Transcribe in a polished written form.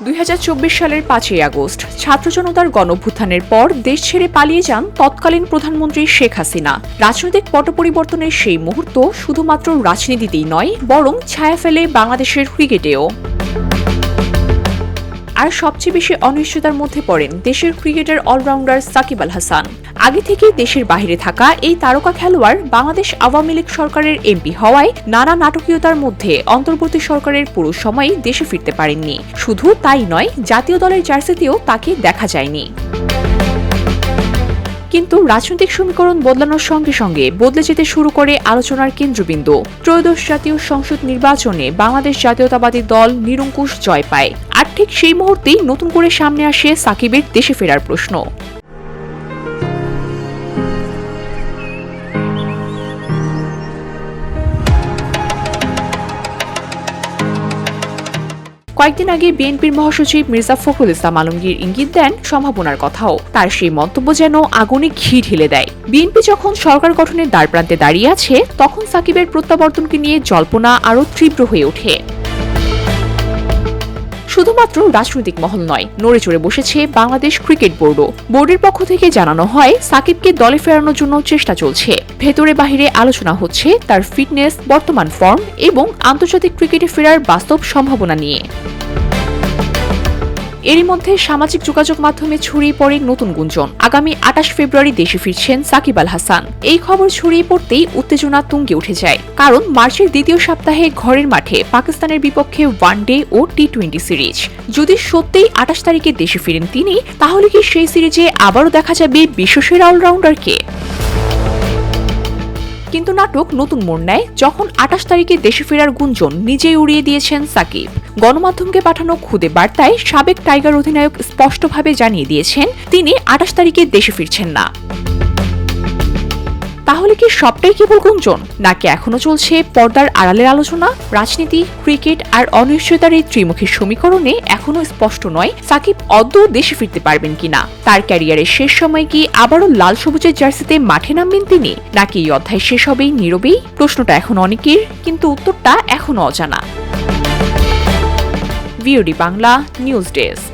2024 সালের 5ই আগস্ট ছাত্র জনতার গণঅভ্যুত্থানের পর দেশ ছেড়ে পালিয়ে যান তৎকালীন প্রধানমন্ত্রী শেখ হাসিনা। রাজনৈতিক পট পরিবর্তনের সেই মুহূর্ত শুধুমাত্র রাজনীতিতেই নয়, বরং ছায়া ফেলে বাংলাদেশের ক্রিকেটেও। আর সবচেয়ে বেশি অনিশ্চয়তার মধ্যে পড়েন দেশের ক্রিকেটের অলরাউন্ডার সাকিব আল হাসান। আগে থেকেই দেশের বাইরে থাকা এই তারকা খেলোয়াড় বাংলাদেশ আওয়ামী লীগ সরকারের এমপি হওয়ায় নানা নাটকীয়তার মধ্যে অন্তর্বর্তী সরকারের পুরো সময়ই দেশে ফিরতে পারেননি। শুধু তাই নয়, জাতীয় দলের জার্সিতেও তাকে দেখা যায়নি। কিন্তু রাজনৈতিক সমীকরণ বদলানোর সঙ্গে সঙ্গে বদলে যেতে শুরু করে আলোচনার কেন্দ্রবিন্দু। ত্রয়োদশ জাতীয় সংসদ নির্বাচনে বাংলাদেশ জাতীয়তাবাদী দল নিরঙ্কুশ জয় পায়। আর ঠিক সেই মুহূর্তেই নতুন করে সামনে আসে সাকিবের দেশে ফেরার প্রশ্ন। কয়েকদিন আগে বিএনপির মহাসচিব মির্জা ফখরুল ইসলাম আলমগীর ইঙ্গিত দেন সম্ভাবনার কথাও। তার সেই মন্তব্য যেন আগুনে ঘি ঢেলে দেয়। বিএনপি যখন সরকার গঠনের দ্বারপ্রান্তে দাঁড়িয়ে আছে, তখন সাকিবের প্রত্যাবর্তনকে নিয়ে জল্পনা আরও তীব্র হয়ে ওঠে। শুধুমাত্র রাজনৈতিক মহল নয়, নড়ে চড়ে বসেছে বাংলাদেশ ক্রিকেট বোর্ডও। বোর্ডের পক্ষ থেকে জানানো হয়, সাকিবকে দলে ফেরানোর জন্য চেষ্টা চলছে। ভেতরে বাহিরে আলোচনা হচ্ছে তার ফিটনেস, বর্তমান ফর্ম এবং আন্তর্জাতিক ক্রিকেটে ফেরার বাস্তব সম্ভাবনা নিয়ে। এরই মধ্যে সামাজিক যোগাযোগ মাধ্যমে ছড়িয়ে পড়ে নতুন গুঞ্জন। আগামী 28 ফেব্রুয়ারি দেশে ফিরছেন সাকিব আল হাসান। এই খবর ছড়িয়ে পড়তেই উত্তেজনা তুঙ্গে উঠে যায়। কারণ মার্চের দ্বিতীয় সপ্তাহে ঘরের মাঠে পাকিস্তানের বিপক্ষে ওয়ানডে ও টি-20 সিরিজ। যদি সত্যিই 28 তারিখে দেশে ফিরেন তিনি, তাহলে কি সেই সিরিজে আবারও দেখা যাবে বিশ্বসেরা অলরাউন্ডারকে? কিন্তু নাটক নতুন মোড় নেয় যখন 28 তারিখে দেশে ফেরার গুঞ্জন নিজেই উড়িয়ে দিয়েছেন সাকিব। গণমাধ্যমকে পাঠানো খুদে বার্তায় সাবেক টাইগার অধিনায়ক স্পষ্টভাবে জানিয়ে দিয়েছেন তিনি 28 তারিখে দেশে ফিরছেন না। তাহলে কি সবটাই কেবল গুঞ্জন, নাকি এখনো চলছে পর্দার আড়ালের আলোচনা? রাজনীতি, ক্রিকেট আর অনিশ্চয়তার এই ত্রিমুখী সমীকরণে এখনো স্পষ্ট নয় সাকিব আদৌ দেশে ফিরতে পারবেন কিনা। তার ক্যারিয়ারের শেষ সময় কি আবারও লাল সবুজের জার্সিতে মাঠে নামবেন তিনি, নাকি এই অধ্যায় শেষ হবেই নীরবেই? প্রশ্নটা এখন অনেকের, কিন্তু উত্তরটা এখনো অজানা। VOD Bangla news desk.